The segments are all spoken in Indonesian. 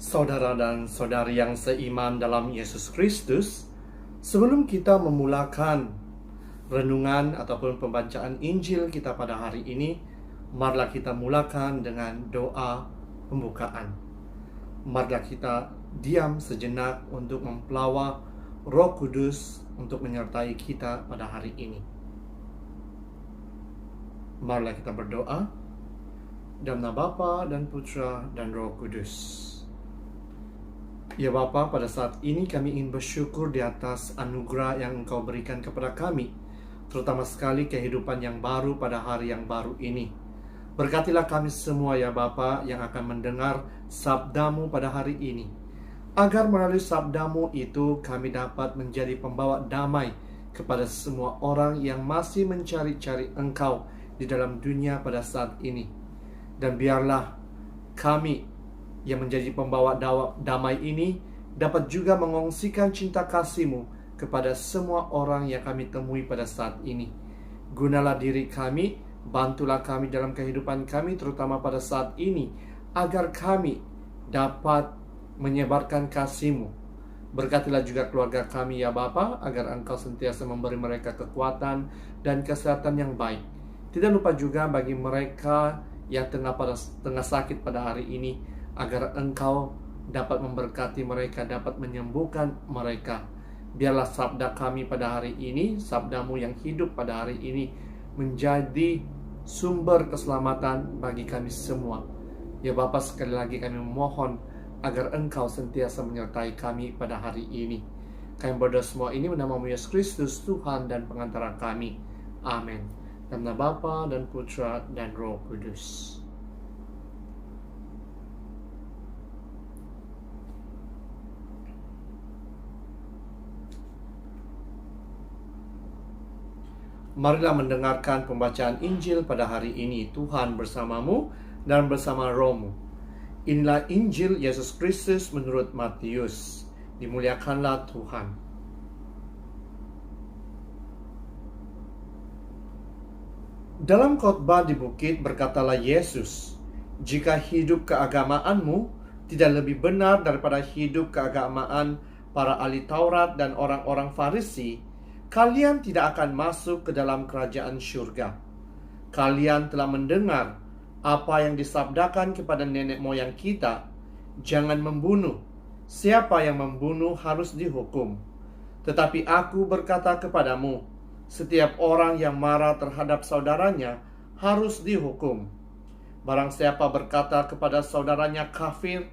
Saudara dan saudari yang seiman dalam Yesus Kristus, sebelum kita memulakan renungan ataupun pembacaan Injil kita pada hari ini, marilah kita mulakan dengan doa pembukaan. Marilah kita diam sejenak untuk mempelawak Roh Kudus untuk menyertai kita pada hari ini. Marilah kita berdoa. Dalam nama Bapa dan Putra dan Roh Kudus. Ya Bapa, pada saat ini kami ingin bersyukur di atas anugerah yang Engkau berikan kepada kami, terutama sekali kehidupan yang baru pada hari yang baru ini. Berkatilah kami semua ya Bapa yang akan mendengar sabda-Mu pada hari ini, agar melalui sabda-Mu itu kami dapat menjadi pembawa damai kepada semua orang yang masih mencari-cari Engkau di dalam dunia pada saat ini. Dan biarlah kami yang menjadi pembawa damai ini dapat juga mengongsikan cinta kasih-Mu kepada semua orang yang kami temui pada saat ini. Gunalah diri kami, bantulah kami dalam kehidupan kami terutama pada saat ini, agar kami dapat menyebarkan kasih-Mu. Berkatilah juga keluarga kami ya Bapa, agar Engkau sentiasa memberi mereka kekuatan dan kesehatan yang baik. Tidak lupa juga bagi mereka yang tengah sakit pada hari ini, agar Engkau dapat memberkati mereka, dapat menyembuhkan mereka. Biarlah sabda kami pada hari ini, sabda-Mu yang hidup pada hari ini, menjadi sumber keselamatan bagi kami semua. Ya Bapa, sekali lagi kami memohon agar Engkau sentiasa menyertai kami pada hari ini. Kami berdoa semua ini menamamu Yesus Kristus, Tuhan dan pengantara kami. Amin. Dalam nama Bapa dan Putra dan Roh Kudus. Marilah mendengarkan pembacaan Injil pada hari ini. Tuhan bersamamu dan bersama rohmu. Inilah Injil Yesus Kristus menurut Matius. Dimuliakanlah Tuhan. Dalam khotbah di bukit berkatalah Yesus, "Jika hidup keagamaanmu tidak lebih benar daripada hidup keagamaan para ahli Taurat dan orang-orang Farisi, kalian tidak akan masuk ke dalam kerajaan surga. Kalian telah mendengar apa yang disabdakan kepada nenek moyang kita, jangan membunuh. Siapa yang membunuh harus dihukum. Tetapi aku berkata kepadamu, setiap orang yang marah terhadap saudaranya harus dihukum. Barang siapa berkata kepada saudaranya kafir,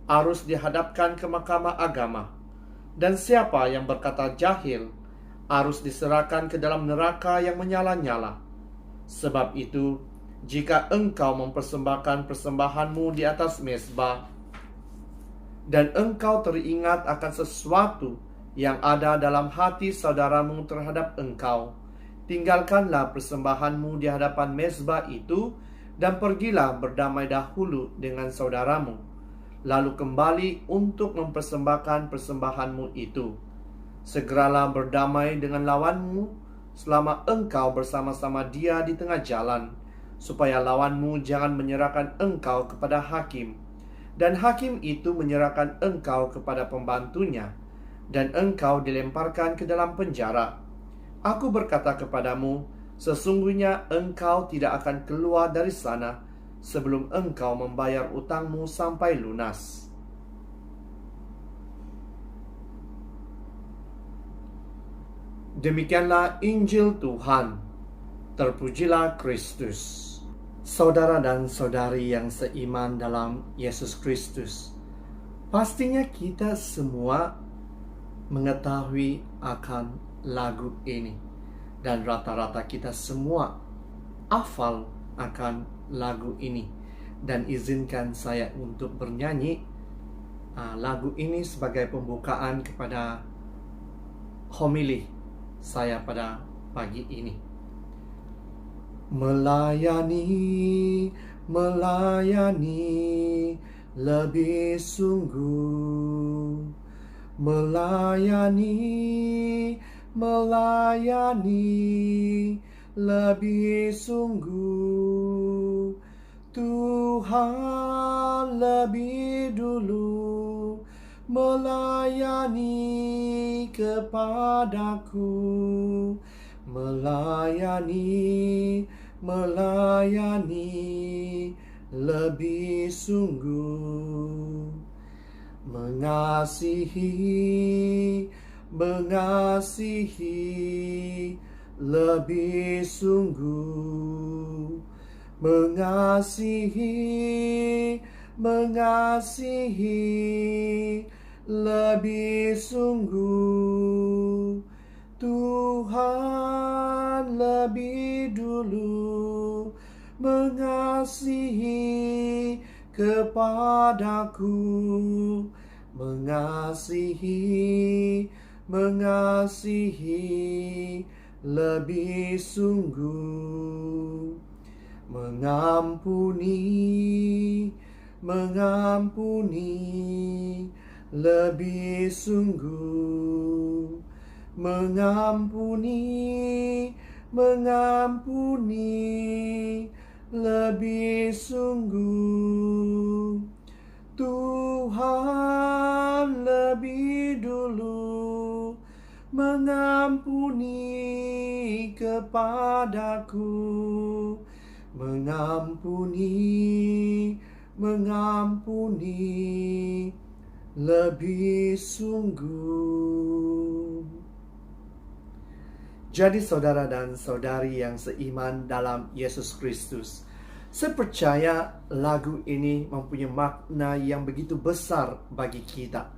harus dihadapkan ke mahkamah agama. Dan siapa yang berkata jahil, harus diserahkan ke dalam neraka yang menyala-nyala. Sebab itu, jika engkau mempersembahkan persembahanmu di atas mezbah, dan engkau teringat akan sesuatu yang ada dalam hati saudaramu terhadap engkau, tinggalkanlah persembahanmu di hadapan mezbah itu, dan pergilah berdamai dahulu dengan saudaramu, lalu kembali untuk mempersembahkan persembahanmu itu. Segeralah berdamai dengan lawanmu selama engkau bersama-sama dia di tengah jalan, supaya lawanmu jangan menyerahkan engkau kepada hakim, dan hakim itu menyerahkan engkau kepada pembantunya, dan engkau dilemparkan ke dalam penjara. Aku berkata kepadamu, sesungguhnya engkau tidak akan keluar dari sana sebelum engkau membayar utangmu sampai lunas." Demikianlah Injil Tuhan. Terpujilah Kristus. Saudara dan saudari yang seiman dalam Yesus Kristus, pastinya kita semua mengetahui akan lagu ini, dan rata-rata kita semua hafal akan lagu ini. Dan izinkan saya untuk bernyanyi lagu ini sebagai pembukaan kepada homili saya pada pagi ini. Melayani, melayani lebih sungguh, melayani, melayani lebih sungguh, Tuhan lebih dulu melayani kepadaku, melayani lebih sungguh, mengasihi lebih sungguh, mengasihi lebih sungguh. Tuhan lebih dulu mengasihi kepadaku, mengasihi lebih sungguh, mengampuni lebih sungguh, mengampuni lebih sungguh. Tuhan lebih dulu mengampuni kepadaku, mengampuni lebih sungguh. Jadi saudara dan saudari yang seiman dalam Yesus Kristus, saya percaya lagu ini mempunyai makna yang begitu besar bagi kita.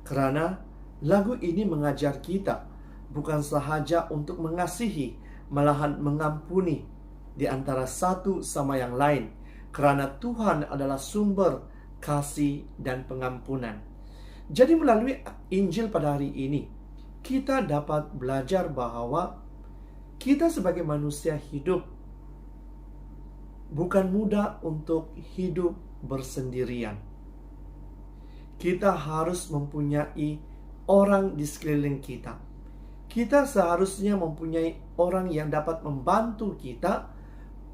Karena lagu ini mengajar kita bukan sahaja untuk mengasihi, malahan mengampuni di antara satu sama yang lain. Karena Tuhan adalah sumber kasih dan pengampunan. Jadi melalui Injil pada hari ini, kita dapat belajar bahwa kita sebagai manusia hidup bukan mudah untuk hidup bersendirian. Kita harus mempunyai orang di sekeliling kita. Kita seharusnya mempunyai orang yang dapat membantu kita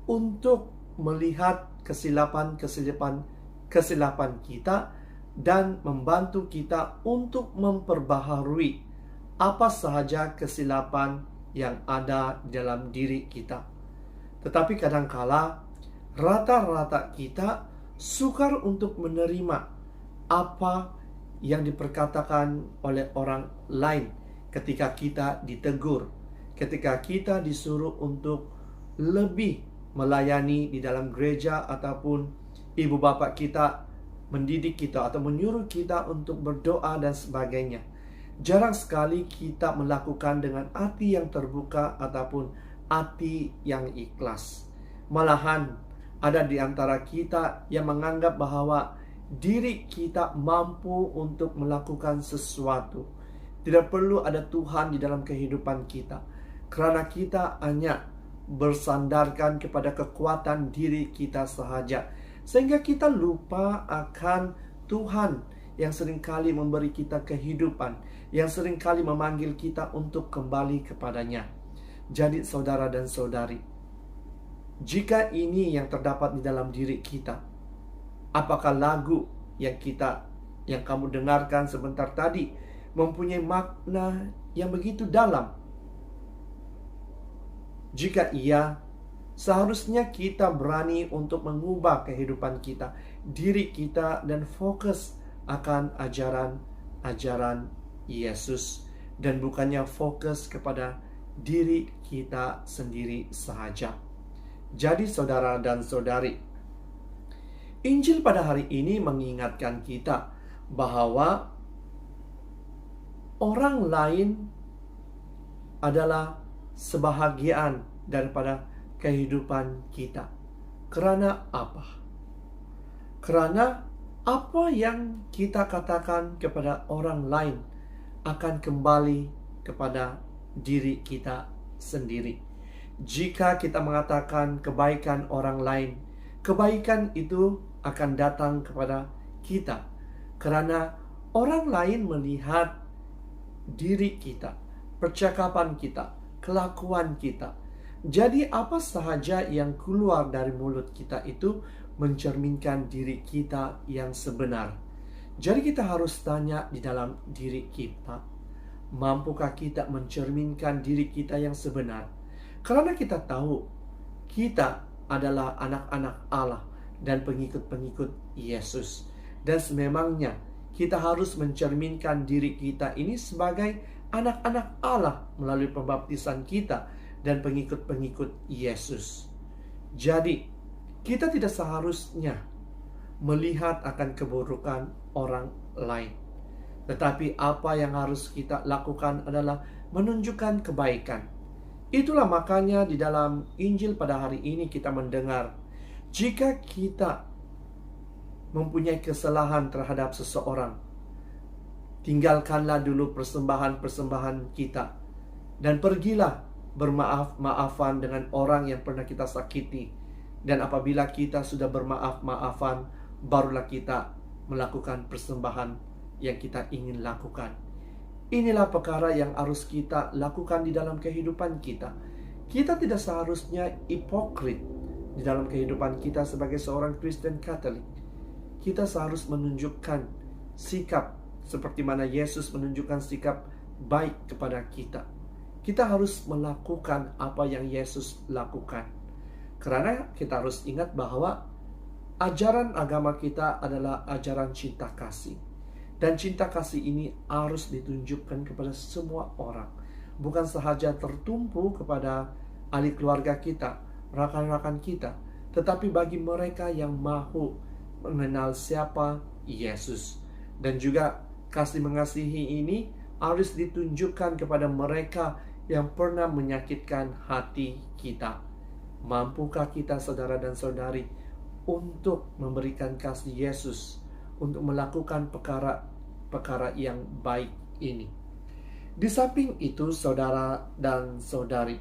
untuk melihat kesilapan kita dan membantu kita untuk memperbaharui apa sahaja kesilapan yang ada dalam diri kita. Tetapi kadangkala rata-rata kita sukar untuk menerima apa yang diperkatakan oleh orang lain ketika kita ditegur, ketika kita disuruh untuk lebih melayani di dalam gereja, ataupun ibu bapak kita mendidik kita atau menyuruh kita untuk berdoa dan sebagainya. Jarang sekali kita melakukan dengan hati yang terbuka ataupun hati yang ikhlas. Malahan ada di antara kita yang menganggap bahwa diri kita mampu untuk melakukan sesuatu. Tidak perlu ada Tuhan di dalam kehidupan kita, karena kita hanya bersandarkan kepada kekuatan diri kita sahaja, sehingga kita lupa akan Tuhan yang seringkali memberi kita kehidupan, yang seringkali memanggil kita untuk kembali kepadanya. Jadi saudara dan saudari, jika ini yang terdapat di dalam diri kita, apakah lagu yang kamu dengarkan sebentar tadi mempunyai makna yang begitu dalam? Jika iya, seharusnya kita berani untuk mengubah kehidupan kita, diri kita, dan fokus akan ajaran Yesus, dan bukannya fokus kepada diri kita sendiri sahaja. Jadi saudara dan saudari, Injil pada hari ini mengingatkan kita bahwa orang lain adalah sebahagian daripada kehidupan kita. Karena apa? Karena apa yang kita katakan kepada orang lain akan kembali kepada diri kita sendiri. Jika kita mengatakan kebaikan orang lain, kebaikan itu akan datang kepada kita. Karena orang lain melihat diri kita, percakapan kita, kelakuan kita. Jadi apa sahaja yang keluar dari mulut kita itu mencerminkan diri kita yang sebenar. Jadi kita harus tanya di dalam diri kita, mampukah kita mencerminkan diri kita yang sebenar? Karena kita tahu kita adalah anak-anak Allah dan pengikut-pengikut Yesus. Dan sememangnya kita harus mencerminkan diri kita ini sebagai anak-anak Allah melalui pembaptisan kita dan pengikut-pengikut Yesus. Jadi, kita tidak seharusnya melihat akan keburukan orang lain. Tetapi apa yang harus kita lakukan adalah menunjukkan kebaikan. Itulah makanya di dalam Injil pada hari ini kita mendengar, jika kita mempunyai kesalahan terhadap seseorang, tinggalkanlah dulu persembahan-persembahan kita dan pergilah bermaaf-maafan dengan orang yang pernah kita sakiti. Dan apabila kita sudah bermaaf-maafan, barulah kita melakukan persembahan yang kita ingin lakukan. Inilah perkara yang harus kita lakukan di dalam kehidupan kita. Kita tidak seharusnya hipokrit di dalam kehidupan kita sebagai seorang Kristen Katolik. Kita seharusnya menunjukkan sikap seperti mana Yesus menunjukkan sikap baik kepada kita. Kita harus melakukan apa yang Yesus lakukan. Karena kita harus ingat bahwa ajaran agama kita adalah ajaran cinta kasih. Dan cinta kasih ini harus ditunjukkan kepada semua orang. Bukan sahaja tertumpu kepada ahli keluarga kita, rakan-rakan kita, tetapi bagi mereka yang mahu mengenal siapa Yesus. Dan juga kasih mengasihi ini harus ditunjukkan kepada mereka yang pernah menyakitkan hati kita. Mampukah kita, saudara dan saudari, untuk memberikan kasih Yesus, untuk melakukan perkara yang baik ini? Di samping itu, saudara dan saudari,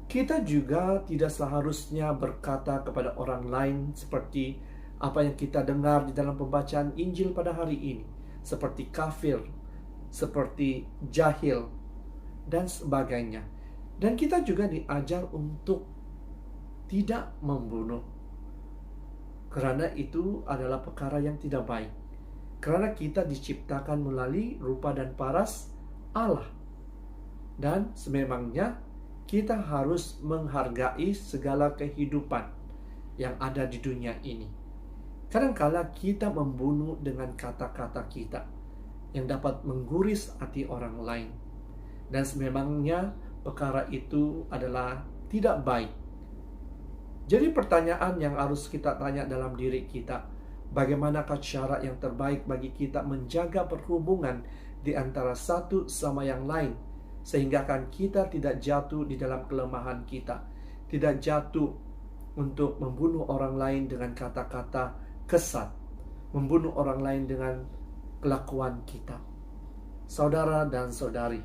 kita juga tidak seharusnya berkata kepada orang lain seperti apa yang kita dengar di dalam pembacaan Injil pada hari ini, seperti kafir, seperti jahil, dan sebagainya. Dan kita juga diajar untuk tidak membunuh, karena itu adalah perkara yang tidak baik. Karena kita diciptakan melalui rupa dan paras Allah. Dan sememangnya kita harus menghargai segala kehidupan yang ada di dunia ini. Kadangkala kita membunuh dengan kata-kata kita yang dapat mengguris hati orang lain. Dan sememangnya perkara itu adalah tidak baik. Jadi pertanyaan yang harus kita tanya dalam diri kita, bagaimanakah cara yang terbaik bagi kita menjaga perhubungan di antara satu sama yang lain, sehingga kan kita tidak jatuh di dalam kelemahan kita, tidak jatuh untuk membunuh orang lain dengan kata-kata kesat, membunuh orang lain dengan kelakuan kita. Saudara dan saudari,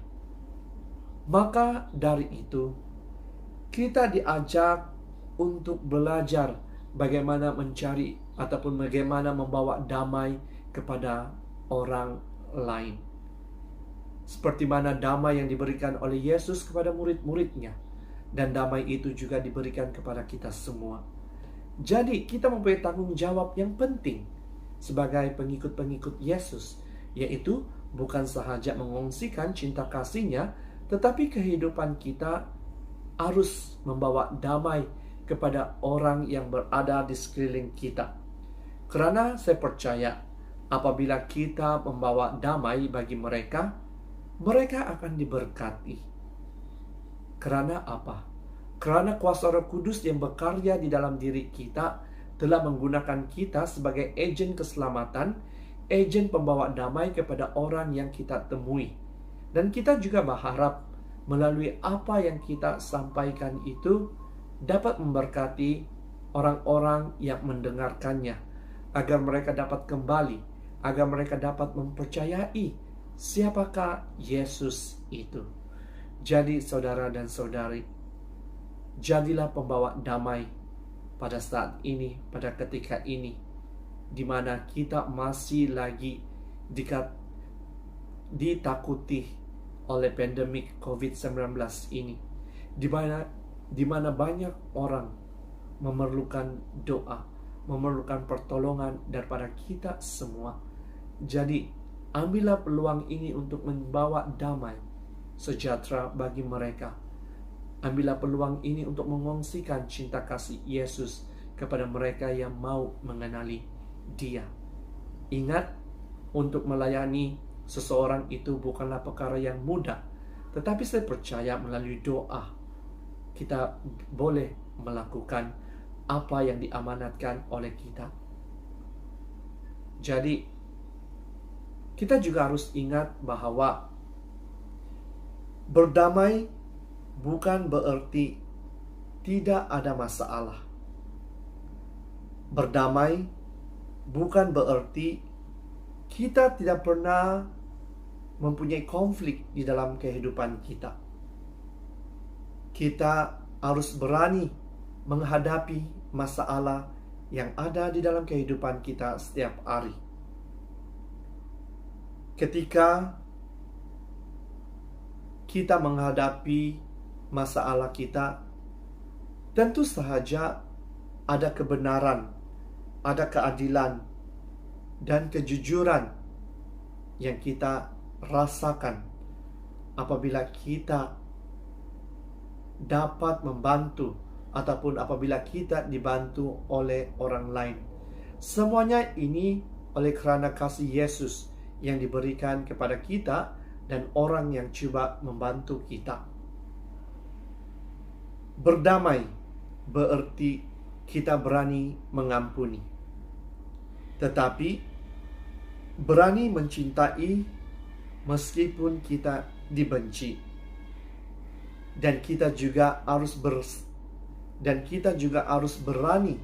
maka dari itu kita diajak untuk belajar bagaimana mencari ataupun bagaimana membawa damai kepada orang lain. Seperti mana damai yang diberikan oleh Yesus kepada murid-muridnya, dan damai itu juga diberikan kepada kita semua. Jadi kita mempunyai tanggung jawab yang penting sebagai pengikut-pengikut Yesus, yaitu bukan sahaja mengongsikan cinta kasih-Nya, tetapi kehidupan kita harus membawa damai kepada orang yang berada di sekeliling kita. Karena saya percaya apabila kita membawa damai bagi mereka, mereka akan diberkati. Karena apa? Karena kuasa Roh Kudus yang bekerja di dalam diri kita telah menggunakan kita sebagai agen keselamatan, agen pembawa damai kepada orang yang kita temui. Dan kita juga berharap melalui apa yang kita sampaikan itu dapat memberkati orang-orang yang mendengarkannya, agar mereka dapat kembali, agar mereka dapat mempercayai siapakah Yesus itu. Jadi saudara dan saudari, jadilah pembawa damai pada saat ini, pada ketika ini, di mana kita masih lagi ditakuti oleh pandemik COVID-19 ini, di mana banyak orang memerlukan doa, memerlukan pertolongan daripada kita semua. Jadi, ambillah peluang ini untuk membawa damai sejahtera bagi mereka. Ambillah peluang ini untuk mengongsikan cinta kasih Yesus kepada mereka yang mau mengenali Dia. Ingat, untuk melayani seseorang itu bukanlah perkara yang mudah, tetapi saya percaya melalui doa kita boleh melakukan apa yang diamanatkan oleh kita. Jadi, kita juga harus ingat bahwa berdamai bukan berarti tidak ada masalah. Berdamai bukan berarti kita tidak pernah mempunyai konflik di dalam kehidupan kita. Kita harus berani menghadapi masalah yang ada di dalam kehidupan kita setiap hari. Ketika kita menghadapi masalah kita, tentu saja ada kebenaran, ada keadilan, dan kejujuran yang kita rasakan apabila kita dapat membantu ataupun apabila kita dibantu oleh orang lain. Semuanya ini oleh karena kasih Yesus yang diberikan kepada kita dan orang yang coba membantu kita. Berdamai berarti kita berani mengampuni, tetapi berani mencintai meskipun kita dibenci. Dan kita juga harus berani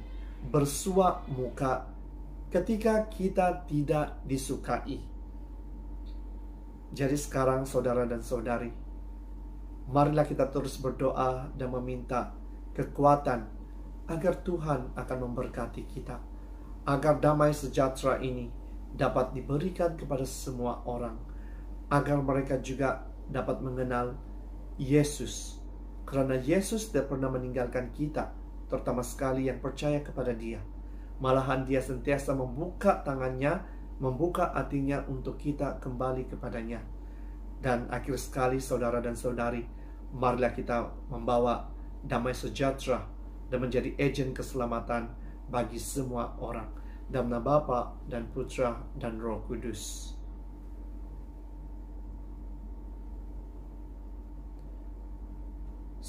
bersuah muka ketika kita tidak disukai. Jadi sekarang saudara dan saudari, marilah kita terus berdoa dan meminta kekuatan agar Tuhan akan memberkati kita, agar damai sejahtera ini dapat diberikan kepada semua orang, agar mereka juga dapat mengenal Yesus, karena Yesus tidak pernah meninggalkan kita, terutama sekali yang percaya kepada Dia. Malahan Dia sentiasa membuka tangannya, membuka hatinya untuk kita kembali kepadanya. Dan akhir sekali saudara dan saudari, marilah kita membawa damai sejahtera dan menjadi agen keselamatan bagi semua orang. Dalam nama Bapa dan Putra dan Roh Kudus.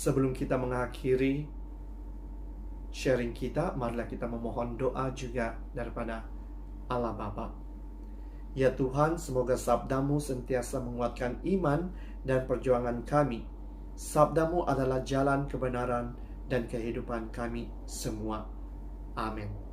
Sebelum kita mengakhiri sharing kita, marilah kita memohon doa juga daripada Allah Bapa. Ya Tuhan, semoga sabda-Mu sentiasa menguatkan iman dan perjuangan kami. Sabda-Mu adalah jalan kebenaran dan kehidupan kami semua. Amin.